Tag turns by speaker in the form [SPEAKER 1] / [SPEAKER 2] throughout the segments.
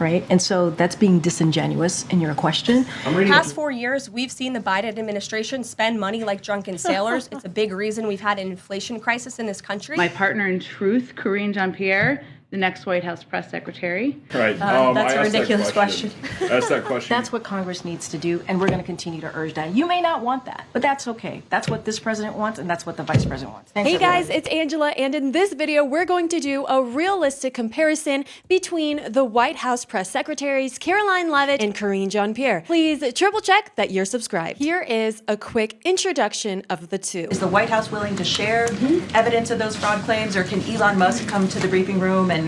[SPEAKER 1] right? And so that's being disingenuous in your question.
[SPEAKER 2] Past 4 years, we've seen the Biden administration spend money like drunken sailors. It's a big reason we've had an inflation crisis in this country.
[SPEAKER 3] My partner in truth, Karine Jean-Pierre, the next White House press secretary.
[SPEAKER 4] Right.
[SPEAKER 2] That's a ridiculous question.
[SPEAKER 4] Ask that question.
[SPEAKER 1] That's what Congress needs to do, and we're going to continue to urge that. You may not want that, but that's okay. That's what this president wants, and that's what the vice president wants. Thanks,
[SPEAKER 5] Hey
[SPEAKER 1] everybody.
[SPEAKER 5] guys, it's Angela, and in this video, we're going to do a realistic comparison between the White House press secretaries, Karoline Leavitt and Karine Jean-Pierre. Please triple check that you're subscribed. Here is a quick introduction of the two.
[SPEAKER 6] Is the White House willing to share evidence of those fraud claims, or can Elon Musk come to the briefing room and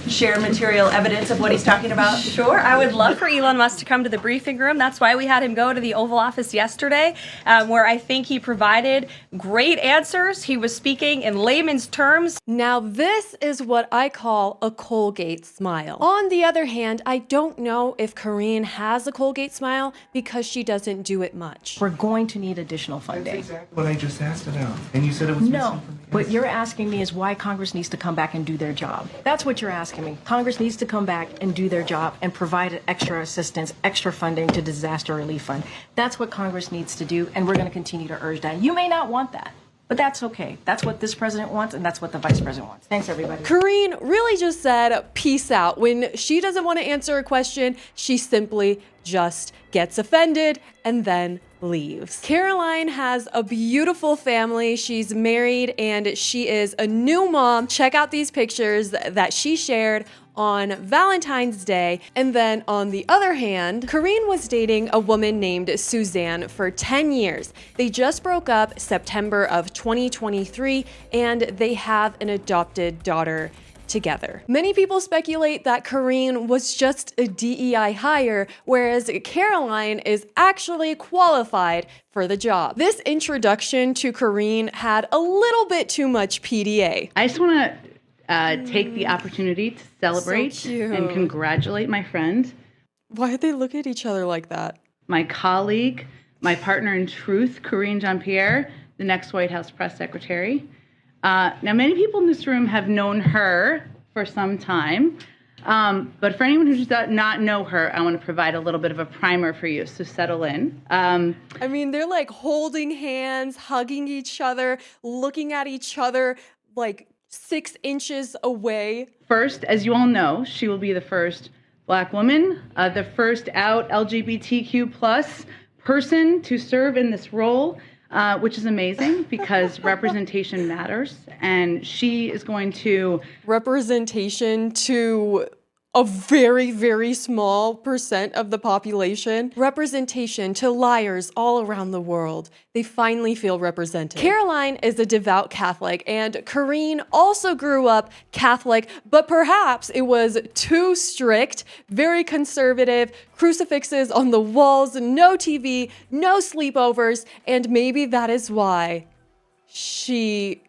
[SPEAKER 6] share material evidence of what he's talking about?
[SPEAKER 2] Sure, I would love for Elon Musk to come to the briefing room. That's why we had him go to the Oval Office yesterday, where I think he provided great answers. He was speaking in layman's terms.
[SPEAKER 5] Now, this is what I call a Colgate smile. On the other hand, I don't know if Karine has a Colgate smile because she doesn't do it much.
[SPEAKER 1] We're going to need additional funding.
[SPEAKER 7] That's exactly what I just asked about. And you said it was
[SPEAKER 1] No,
[SPEAKER 7] misinformation.
[SPEAKER 1] what you're asking me is why Congress needs to come back and do their job. That's what you're asking me. Congress needs to come back and do their job and provide extra assistance, extra funding to disaster relief fund. That's what Congress needs to do, and we're going to continue to urge that. You may not want that, but that's okay. That's what this president wants, and that's what the vice president wants. Thanks, everybody.
[SPEAKER 5] Karine really just said peace out. When she doesn't want to answer a question, she simply just gets offended and then leaves. Karoline has a beautiful family. She's married and she is a new mom. Check out these pictures that she shared on Valentine's Day. And then on the other hand, Karine was dating a woman named Suzanne for 10 years. They just broke up September of 2023 and they have an adopted daughter together. Many people speculate that Karine was just a DEI hire, whereas Karoline is actually qualified for the job. This introduction to Karine had a little bit too much PDA.
[SPEAKER 3] I just want to take the opportunity to celebrate
[SPEAKER 5] So cute.
[SPEAKER 3] and congratulate my friend,
[SPEAKER 5] Why did they look at each other like that?
[SPEAKER 3] my colleague, my partner in truth, Karine Jean-Pierre, the next White House press secretary. Now, many people in this room have known her for some time, but for anyone who does not know her, I want to provide a little bit of a primer for you, so settle in.
[SPEAKER 5] I mean, they're like holding hands, hugging each other, looking at each other like 6 inches away.
[SPEAKER 3] First, as you all know, she will be the first Black woman, the first out LGBTQ plus person to serve in this role, which is amazing because representation matters. And she is going to
[SPEAKER 5] Representation to a very, very small percent of the population. Representation to liars all around the world. They finally feel represented. Karoline is a devout Catholic, and Karine also grew up Catholic, but perhaps it was too strict, very conservative, crucifixes on the walls, no TV, no sleepovers, and maybe that is why she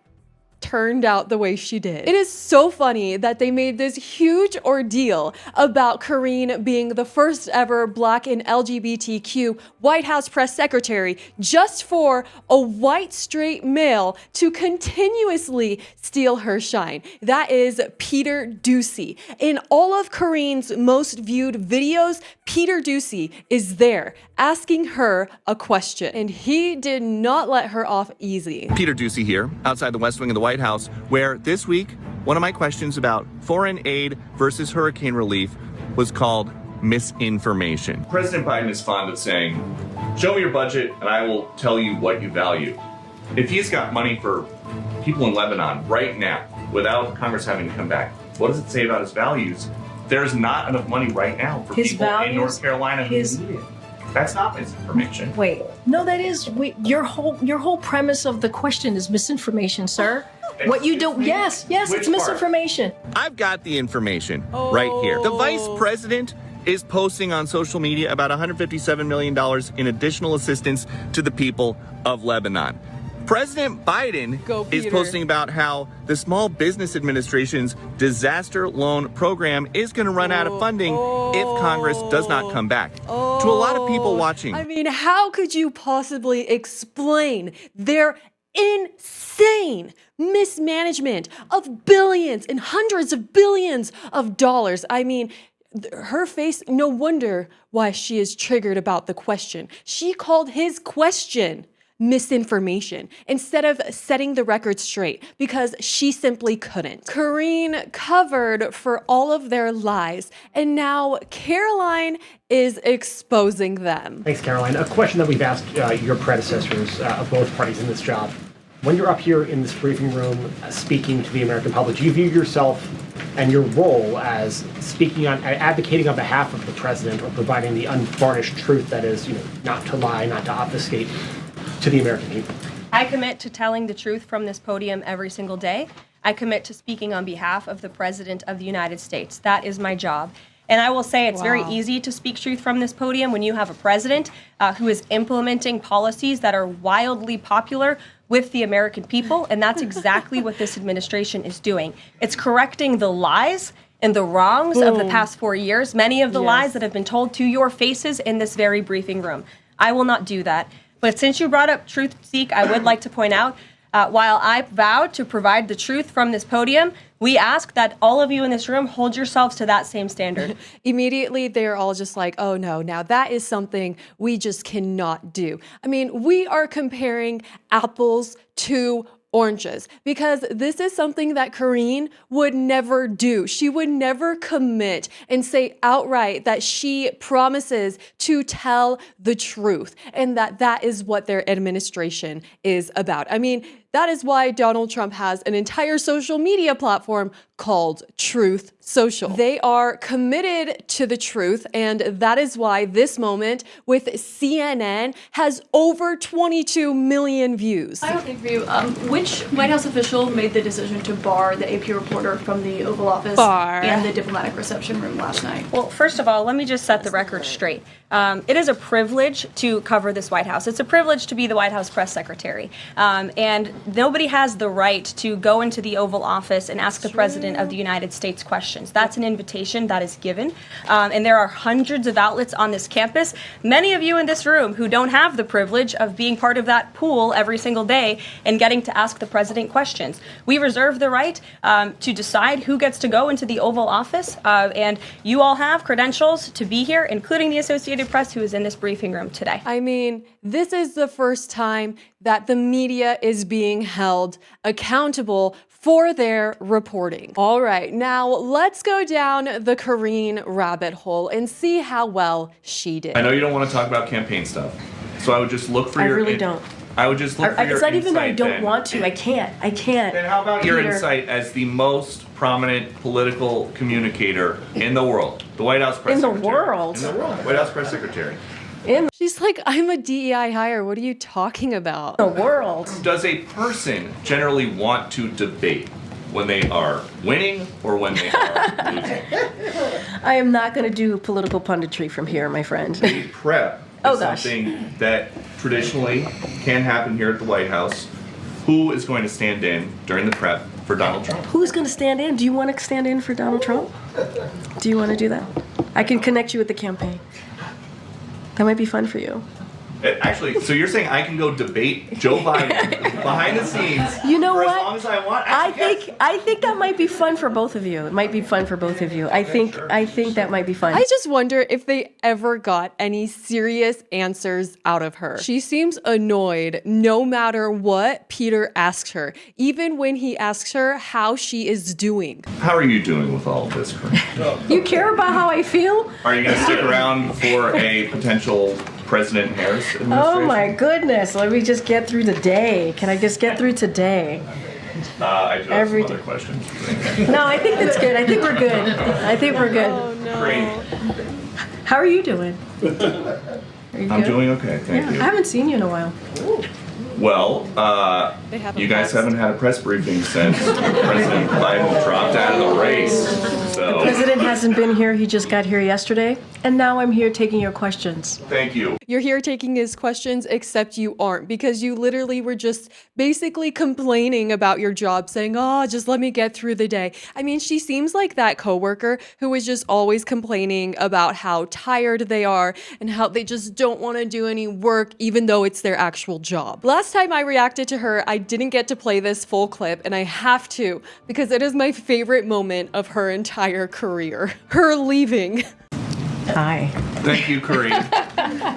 [SPEAKER 5] turned out the way she did. It is so funny that they made this huge ordeal about Karine being the first ever Black and LGBTQ White House press secretary just for a white straight male to continuously steal her shine. That is Peter Doocy. In all of Karine's most viewed videos, Peter Doocy is there asking her a question, and he did not let her off easy.
[SPEAKER 8] Peter Doocy here, outside the West Wing of the White House, where this week, one of my questions about foreign aid versus hurricane relief was called misinformation. President Biden is fond of saying, show me your budget and I will tell you what you value. If he's got money for people in Lebanon right now, without Congress having to come back, what does it say about his values? There's not enough money right now for
[SPEAKER 1] His
[SPEAKER 8] people
[SPEAKER 1] values,
[SPEAKER 8] in North Carolina who need it. That's not misinformation.
[SPEAKER 1] Wait, no, that is your whole premise of the question is misinformation, sir. What you do? Yes,
[SPEAKER 8] Which
[SPEAKER 1] it's
[SPEAKER 8] part?
[SPEAKER 1] misinformation.
[SPEAKER 8] I've got the information right here. The vice president is posting on social media about $157 million in additional assistance to the people of Lebanon. President Biden
[SPEAKER 5] Go,
[SPEAKER 8] is
[SPEAKER 5] Peter.
[SPEAKER 8] posting about how the Small Business Administration's disaster loan program is going to run out of funding if Congress does not come back. To a lot of people watching,
[SPEAKER 5] I mean, how could you possibly explain their insane mismanagement of billions and hundreds of billions of dollars? I mean, her face, no wonder why she is triggered about the question. She called his question misinformation instead of setting the record straight because she simply couldn't. Karine covered for all of their lies, and now Karoline is exposing them.
[SPEAKER 4] Thanks, Karoline. A question that we've asked your predecessors of both parties in this job. When you're up here in this briefing room speaking to the American public, do you view yourself and your role as speaking on, advocating on behalf of the president or providing the unvarnished truth that is, not to lie, not to obfuscate to the American people?
[SPEAKER 2] I commit to telling the truth from this podium every single day. I commit to speaking on behalf of the President of the United States. That is my job. And I will say it's very easy to speak truth from this podium when you have a president who is implementing policies that are wildly popular with the American people. And that's exactly what this administration is doing. It's correcting the lies and the wrongs of the past 4 years, many of the lies that have been told to your faces in this very briefing room. I will not do that. But since you brought up Truth Seek, I would like to point out, while I vowed to provide the truth from this podium, we ask that all of you in this room hold yourselves to that same standard.
[SPEAKER 5] Immediately, they're all just like, oh no, now that is something we just cannot do. I mean, we are comparing apples to oranges because this is something that Karine would never do. She would never commit and say outright that she promises to tell the truth and that is what their administration is about. I mean, that is why Donald Trump has an entire social media platform called Truth Social. They are committed to the truth, and that is why this moment with CNN has over 22 million views.
[SPEAKER 9] I don't agree. Which White House official made the decision to bar the AP reporter from the Oval Office and the diplomatic reception room last night?
[SPEAKER 2] Well, first of all, let me just set the record straight. It is a privilege to cover this White House. It's a privilege to be the White House press secretary. And nobody has the right to go into the Oval Office and ask the President of the United States questions. That's an invitation that is given. And there are hundreds of outlets on this campus, many of you in this room who don't have the privilege of being part of that pool every single day and getting to ask the President questions. We reserve the right to decide who gets to go into the Oval Office. And you all have credentials to be here, including the Associated Press, who is in this briefing room today.
[SPEAKER 5] I mean, this is the first time that the media is being held accountable for their reporting. All right, now let's go down the Karine rabbit hole and see how well she did.
[SPEAKER 8] I know you don't want to talk about campaign stuff, so I would just look for
[SPEAKER 1] I
[SPEAKER 8] your...
[SPEAKER 1] really don't.
[SPEAKER 8] I would just look for your
[SPEAKER 1] It's not even that I
[SPEAKER 8] insight
[SPEAKER 1] don't
[SPEAKER 8] then.
[SPEAKER 1] want to. I can't.
[SPEAKER 8] Then how about your
[SPEAKER 1] Peter.
[SPEAKER 8] insight as the most prominent political communicator in the world? The White House press
[SPEAKER 1] In the
[SPEAKER 8] secretary.
[SPEAKER 1] world?
[SPEAKER 8] In the world. White House press secretary.
[SPEAKER 5] She's like, I'm a DEI hire. What are you talking about?
[SPEAKER 1] The world.
[SPEAKER 8] Does a person generally want to debate when they are winning or when they are losing?
[SPEAKER 1] I am not going to do political punditry from here, my friend.
[SPEAKER 8] The prep is something that traditionally can happen here at the White House. Who is going to stand in during the prep for Donald Trump?
[SPEAKER 1] Who's going to stand in? Do you want to stand in for Donald Trump? Do you want to do that? I can connect you with the campaign. That might be fun for you.
[SPEAKER 8] Actually, so you're saying I can go debate Joe Biden behind the scenes
[SPEAKER 1] You know
[SPEAKER 8] for
[SPEAKER 1] what?
[SPEAKER 8] as long as I want?
[SPEAKER 1] I
[SPEAKER 8] Actually,
[SPEAKER 1] think that might be fun for both of you. It might be fun for both of you. I think that might be fun.
[SPEAKER 5] I just wonder if they ever got any serious answers out of her. She seems annoyed no matter what Peter asks her, even when he asks her how she is doing.
[SPEAKER 8] How are you doing with all of this, Karine?
[SPEAKER 1] You care about how I feel?
[SPEAKER 8] Are you going to stick around for a potential President Harris administration?
[SPEAKER 1] Oh my goodness. Let me just get through the day. Can I just get through today?
[SPEAKER 8] I do have some other questions.
[SPEAKER 1] No, I think that's good. I think we're good. I think we're good.
[SPEAKER 5] Oh no.
[SPEAKER 8] Karine,
[SPEAKER 1] How are you doing? Are you
[SPEAKER 8] I'm
[SPEAKER 1] good?
[SPEAKER 8] doing okay, thank
[SPEAKER 1] Yeah,
[SPEAKER 8] you.
[SPEAKER 1] I haven't seen you in a while.
[SPEAKER 8] Well, you guys haven't had a press briefing since President Biden dropped out of the race. So,
[SPEAKER 1] President hasn't been here. He just got here yesterday. And now I'm here taking your questions.
[SPEAKER 8] thank you.
[SPEAKER 5] You're here taking his questions, except you aren't, because you literally were just basically complaining about your job, saying, oh, just let me get through the day. I mean, she seems like that coworker who is just always complaining about how tired they are and how they just don't want to do any work, even though it's their actual job. Last last time I reacted to her, I didn't get to play this full clip, and I have to because it is my favorite moment of her entire career. Her leaving.
[SPEAKER 1] Hi.
[SPEAKER 8] Thank you, Karine.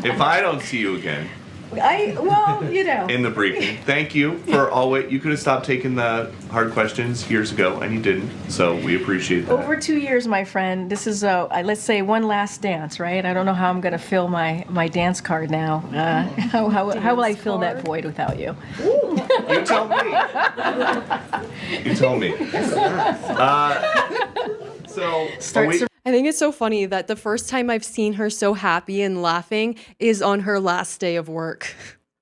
[SPEAKER 8] If I don't see you again
[SPEAKER 1] Well, you know.
[SPEAKER 8] in the briefing, thank you for always. You could have stopped taking the hard questions years ago, and you didn't. So we appreciate that.
[SPEAKER 1] Over 2 years, my friend. This is, let's say, one last dance, right? I don't know how I'm going to fill my dance card now. How will I fill that void without you?
[SPEAKER 8] You tell me. You tell me.
[SPEAKER 5] I think it's so funny that the first time I've seen her so happy and laughing is on her last day of work.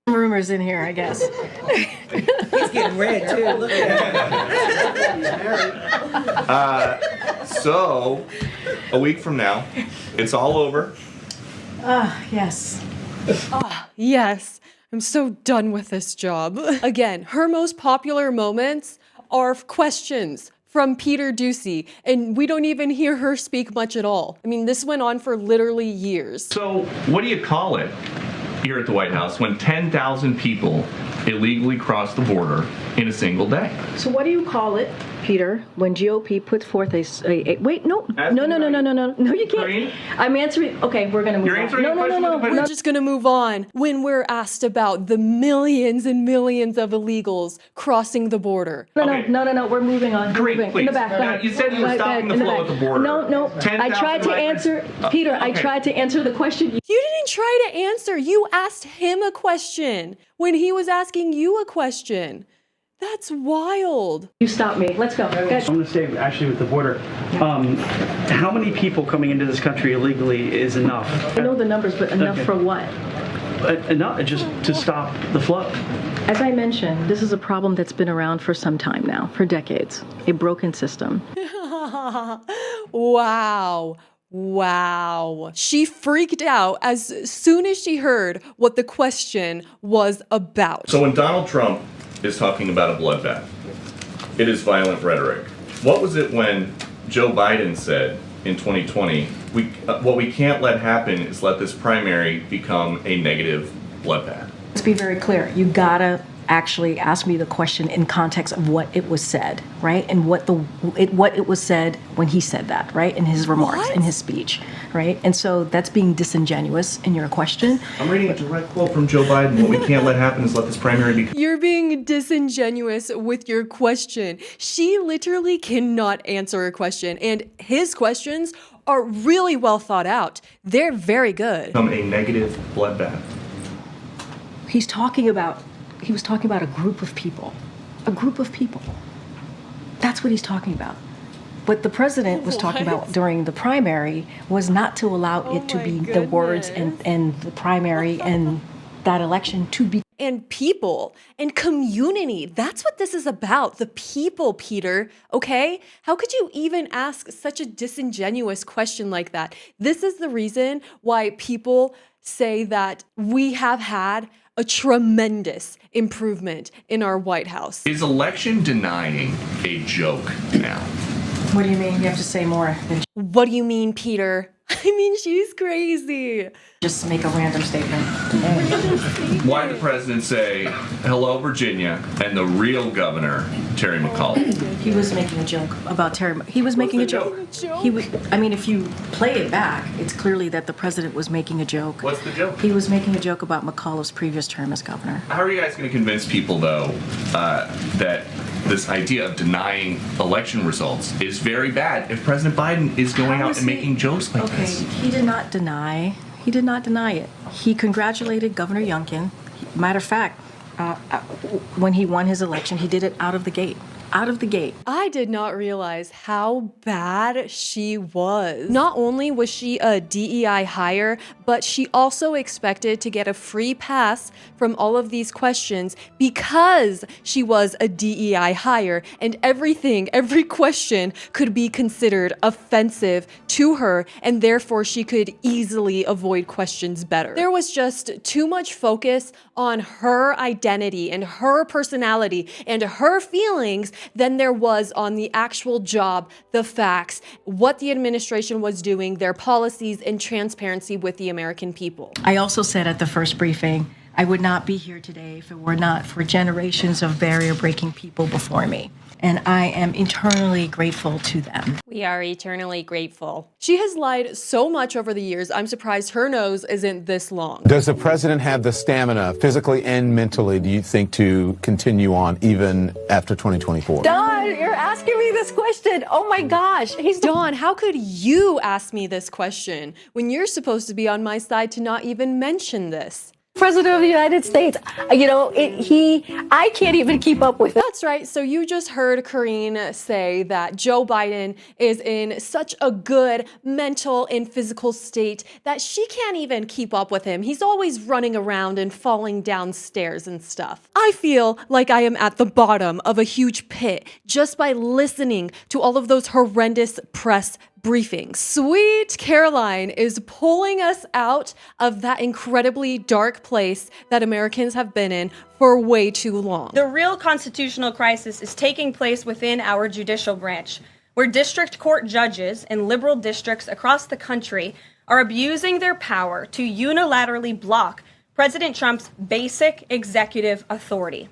[SPEAKER 1] Rumors in here, I guess.
[SPEAKER 10] He's getting red too. Look at him.
[SPEAKER 8] So, a week from now, it's all over.
[SPEAKER 1] Yes.
[SPEAKER 5] Yes, I'm so done with this job. Again, her most popular moments are questions from Peter Doocy, and we don't even hear her speak much at all. I mean, this went on for literally years.
[SPEAKER 8] So, what do you call it here at the White House when 10,000 people illegally cross the border in a single day?
[SPEAKER 1] So what do you call it, Peter, when GOP puts forth wait, no, you can't.
[SPEAKER 8] Karine?
[SPEAKER 1] I'm answering. Okay, we're gonna move
[SPEAKER 8] You're
[SPEAKER 1] on.
[SPEAKER 8] answering a question with a question?
[SPEAKER 5] We're just gonna move on when we're asked about the millions and millions of illegals crossing the border.
[SPEAKER 1] No, we're moving on.
[SPEAKER 8] Karine,
[SPEAKER 1] Moving.
[SPEAKER 8] please.
[SPEAKER 1] In the back.
[SPEAKER 8] You said you were stopping the flow at the border.
[SPEAKER 1] No. I
[SPEAKER 8] 10,000
[SPEAKER 1] tried to
[SPEAKER 8] migrants.
[SPEAKER 1] answer, Peter. I
[SPEAKER 8] Okay.
[SPEAKER 1] tried to answer the question.
[SPEAKER 5] You didn't try to answer. You asked him a question when he was asking you a question. That's wild.
[SPEAKER 1] You stopped me. Let's go.
[SPEAKER 11] I'm going to say, actually, with the border, how many people coming into this country illegally is enough?
[SPEAKER 1] I know the numbers, but enough
[SPEAKER 11] Okay.
[SPEAKER 1] for what?
[SPEAKER 11] Enough just to stop the flow.
[SPEAKER 1] As I mentioned, this is a problem that's been around for some time now, for decades. A broken system.
[SPEAKER 5] Wow. She freaked out as soon as she heard what the question was about.
[SPEAKER 8] So when Donald Trump is talking about a bloodbath, it is violent rhetoric. What was it when Joe Biden said in 2020, what we can't let happen is let this primary become a negative bloodbath?
[SPEAKER 1] Let's be very clear. You gotta actually ask me the question in context of what it was said, right? And what it was said when he said that, right? In his remarks, in his speech, right? And so that's being disingenuous in your question.
[SPEAKER 8] I'm reading a direct quote from Joe Biden. What we can't let happen is let this primary become...
[SPEAKER 5] You're being disingenuous with your question. She literally cannot answer a question, and his questions are really well thought out. They're very good.
[SPEAKER 8] ...become a negative bloodbath.
[SPEAKER 1] He was talking about a group of people. A group of people. That's what he's talking about. What the president was talking about during the primary was not to allow it to be the words and the primary and that election to be.
[SPEAKER 5] And people and community. That's what this is about. The people, Peter. Okay? How could you even ask such a disingenuous question like that? This is the reason why people say that we have had a tremendous improvement in our White House.
[SPEAKER 8] Is election denying a joke now?
[SPEAKER 1] What do you mean? You have to say more than
[SPEAKER 5] What do you mean, Peter? I mean, she's crazy.
[SPEAKER 1] just make a random statement.
[SPEAKER 8] Why did the president say, hello, Virginia, and the real governor, Terry McAuliffe?
[SPEAKER 1] He was making a joke about Terry. He was making a joke. He was. I mean, if you play it back, it's clearly that the president was making a joke.
[SPEAKER 8] What's the joke?
[SPEAKER 1] He was making a joke about McAuliffe's previous term as governor.
[SPEAKER 8] How are you guys going to convince people, though, that this idea of denying election results is very bad if President Biden is going out and making jokes like this?
[SPEAKER 1] He did not deny. He did not deny it. He congratulated Governor Youngkin. Matter of fact, when he won his election, he did it out of the gate. Out of the gate.
[SPEAKER 5] I did not realize how bad she was. Not only was she a DEI hire, but she also expected to get a free pass from all of these questions because she was a DEI hire, and every question could be considered offensive to her, and therefore she could easily avoid questions better. There was just too much focus on her identity and her personality and her feelings than there was on the actual job, the facts, what the administration was doing, their policies, and transparency with the American people.
[SPEAKER 1] I also said at the first briefing, I would not be here today if it were not for generations of barrier-breaking people before me. And I am eternally grateful to them.
[SPEAKER 5] We are eternally grateful. She has lied so much over the years, I'm surprised her nose isn't this long.
[SPEAKER 12] Does the president have the stamina, physically and mentally, do you think, to continue on even after 2024?
[SPEAKER 13] Dawn, you're asking me this question. Oh my gosh.
[SPEAKER 5] Dawn, how could you ask me this question when you're supposed to be on my side to not even mention this?
[SPEAKER 13] President of the United States, I can't even keep up with it.
[SPEAKER 5] That's right. So you just heard Karine say that Joe Biden is in such a good mental and physical state that she can't even keep up with him. He's always running around and falling down stairs and stuff. I feel like I am at the bottom of a huge pit just by listening to all of those horrendous press briefings. Sweet Karoline is pulling us out of that incredibly dark place that Americans have been in for way too long.
[SPEAKER 2] The real constitutional crisis is taking place within our judicial branch, where district court judges in liberal districts across the country are abusing their power to unilaterally block President Trump's basic executive authority.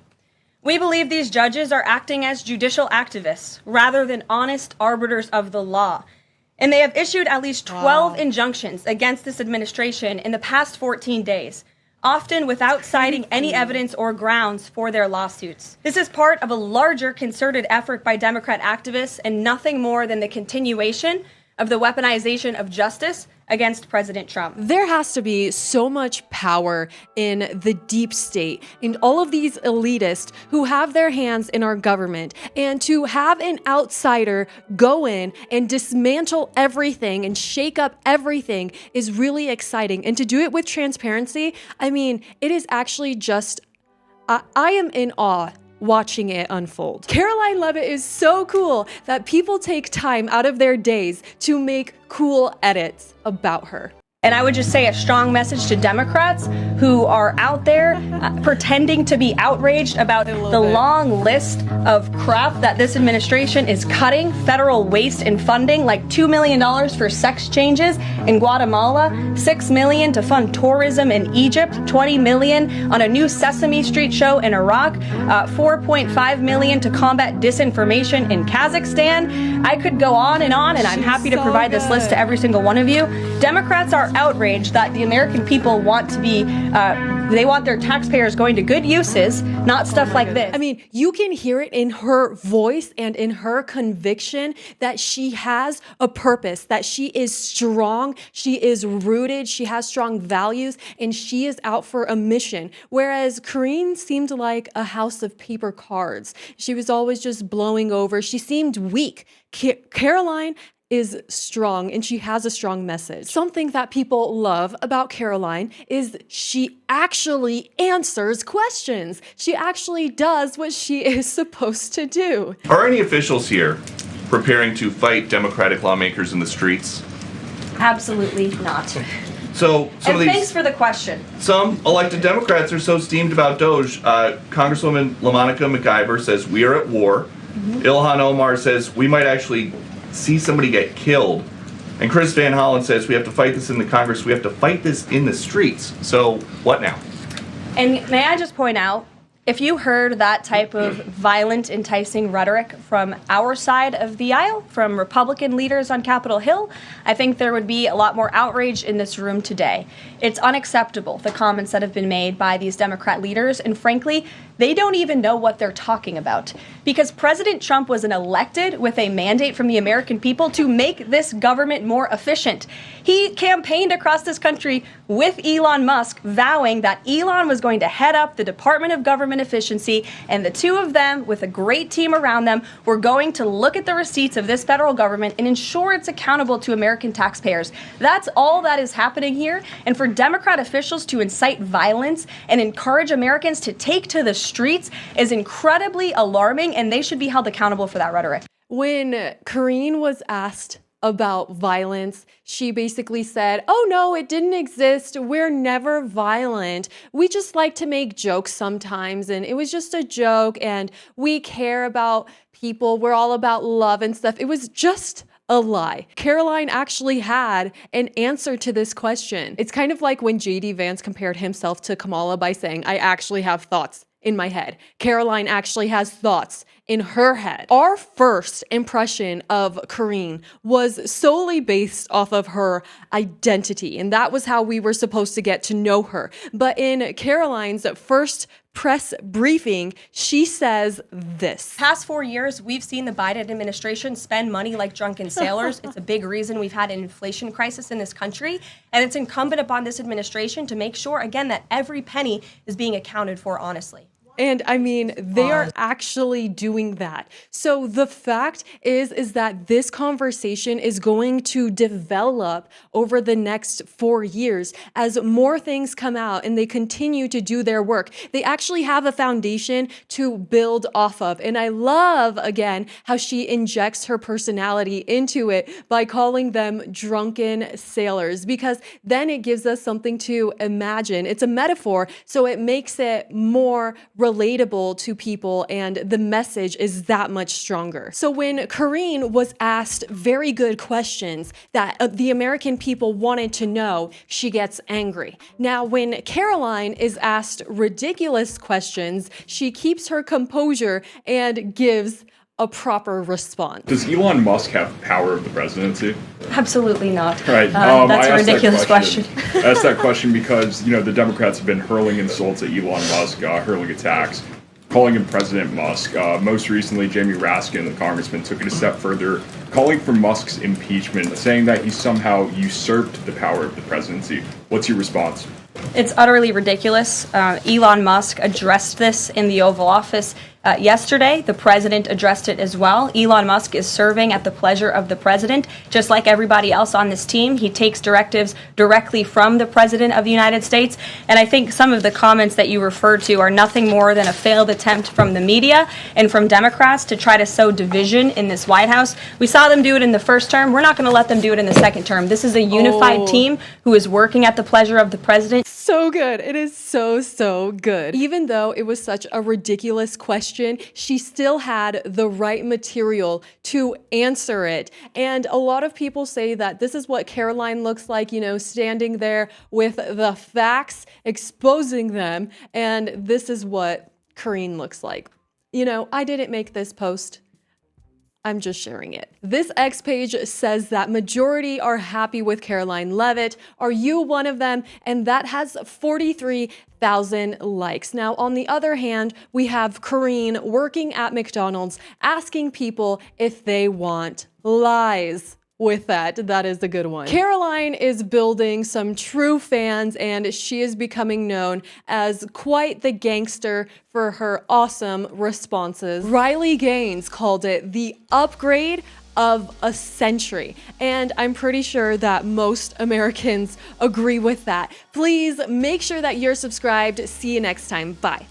[SPEAKER 2] We believe these judges are acting as judicial activists rather than honest arbiters of the law. And they have issued at least 12 injunctions against this administration in the past 14 days, often without citing any evidence or grounds for their lawsuits. This is part of a larger concerted effort by Democrat activists and nothing more than the continuation of the weaponization of justice against President Trump.
[SPEAKER 5] There has to be so much power in the deep state, in all of these elitists who have their hands in our government, and to have an outsider go in and dismantle everything and shake up everything is really exciting. And to do it with transparency, I mean, it is actually just, I am in awe watching it unfold. Karoline Leavitt is so cool that people take time out of their days to make cool edits about her.
[SPEAKER 2] And I would just say a strong message to Democrats who are out there pretending to be outraged about the long list of crap that this administration is cutting, federal waste and funding, like $2 million for sex changes in Guatemala, $6 million to fund tourism in Egypt, $20 million on a new Sesame Street show in Iraq, $4.5 million to combat disinformation in Kazakhstan. I could go on, and I'm happy to provide this list to every single one of you. Democrats are outraged that the American people want to be, they want their taxpayers going to good uses, not stuff like this.
[SPEAKER 5] I mean, you can hear it in her voice and in her conviction that she has a purpose, that she is strong, she is rooted, she has strong values, and she is out for a mission. Whereas Karine seemed like a house of paper cards. She was always just blowing over. She seemed weak. Karoline is strong, and she has a strong message. Something that people love about Karoline is she actually answers questions. She actually does what she is supposed to do.
[SPEAKER 8] Are any officials here preparing to fight Democratic lawmakers in the streets?
[SPEAKER 2] Absolutely not.
[SPEAKER 8] So some of these,
[SPEAKER 2] thanks for the question.
[SPEAKER 8] Some elected Democrats are so steamed about Doge. Congresswoman LaMonica McIver says we are at war. Ilhan Omar says we might actually see somebody get killed. And Chris Van Hollen says we have to fight this in the Congress, we have to fight this in the streets. So what now?
[SPEAKER 2] And may I just point out, if you heard that type of violent, enticing rhetoric from our side of the aisle, from Republican leaders on Capitol Hill, I think there would be a lot more outrage in this room today. It's unacceptable, the comments that have been made by these Democrat leaders, and frankly, they don't even know what they're talking about. Because President Trump was elected with a mandate from the American people to make this government more efficient. He campaigned across this country with Elon Musk, vowing that Elon was going to head up the Department of Government Efficiency, and the two of them, with a great team around them, were going to look at the receipts of this federal government and ensure it's accountable to American taxpayers. That's all that is happening here. And for Democrat officials to incite violence and encourage Americans to take to the streets is incredibly alarming, and they should be held accountable for that rhetoric.
[SPEAKER 5] When Karine was asked about violence, she basically said, oh no, it didn't exist. We're never violent. We just like to make jokes sometimes, and it was just a joke, and we care about people. We're all about love and stuff. It was just a lie. Karoline actually had an answer to this question. It's kind of like when J.D. Vance compared himself to Kamala by saying, I actually have thoughts in my head. Karoline actually has thoughts in her head. Our first impression of Karine was solely based off of her identity, and that was how we were supposed to get to know her. But in Karoline's first press briefing, she says this.
[SPEAKER 2] Past 4 years, we've seen the Biden administration spend money like drunken sailors. It's a big reason we've had an inflation crisis in this country. And it's incumbent upon this administration to make sure, again, that every penny is being accounted for honestly.
[SPEAKER 5] And I mean, they are actually doing that. So the fact is that this conversation is going to develop over the next 4 years as more things come out and they continue to do their work. They actually have a foundation to build off of. And I love, again, how she injects her personality into it by calling them drunken sailors, because then it gives us something to imagine. It's a metaphor, so it makes it more relatable to people, and the message is that much stronger. So when Karine was asked very good questions that the American people wanted to know, she gets angry. Now, when Karoline is asked ridiculous questions, she keeps her composure and gives a proper response.
[SPEAKER 14] Does Elon Musk have power of the presidency?
[SPEAKER 2] Absolutely not.
[SPEAKER 14] Right.
[SPEAKER 2] That's a ridiculous question.
[SPEAKER 14] I asked that question because, the Democrats have been hurling insults at Elon Musk, hurling attacks, calling him President Musk. Most recently, Jamie Raskin, the congressman, took it a step further, calling for Musk's impeachment, saying that he somehow usurped the power of the presidency. What's your response?
[SPEAKER 2] It's utterly ridiculous. Elon Musk addressed this in the Oval Office yesterday. The president addressed it as well. Elon Musk is serving at the pleasure of the president, just like everybody else on this team. He takes directives directly from the president of the United States. And I think some of the comments that you referred to are nothing more than a failed attempt from the media and from Democrats to try to sow division in this White House. We saw them do it in the first term. We're not going to let them do it in the second term. This is a unified team who is working at the pleasure of the president.
[SPEAKER 5] So good. It is so good. Even though it was such a ridiculous question, she still had the right material to answer it. And a lot of people say that this is what Karoline looks like, standing there with the facts, exposing them. And this is what Karine looks like. I didn't make this post. I'm just sharing it. This X page says that majority are happy with Karoline Leavitt. Are you one of them? And that has 43,000 likes. Now, on the other hand, we have Karine working at McDonald's asking people if they want lies. With that is a good one. Karoline is building some true fans, and she is becoming known as quite the gangster for her awesome responses. Riley Gaines called it the upgrade of a century, and I'm pretty sure that most Americans agree with that. Please make sure that you're subscribed. See you next time. Bye.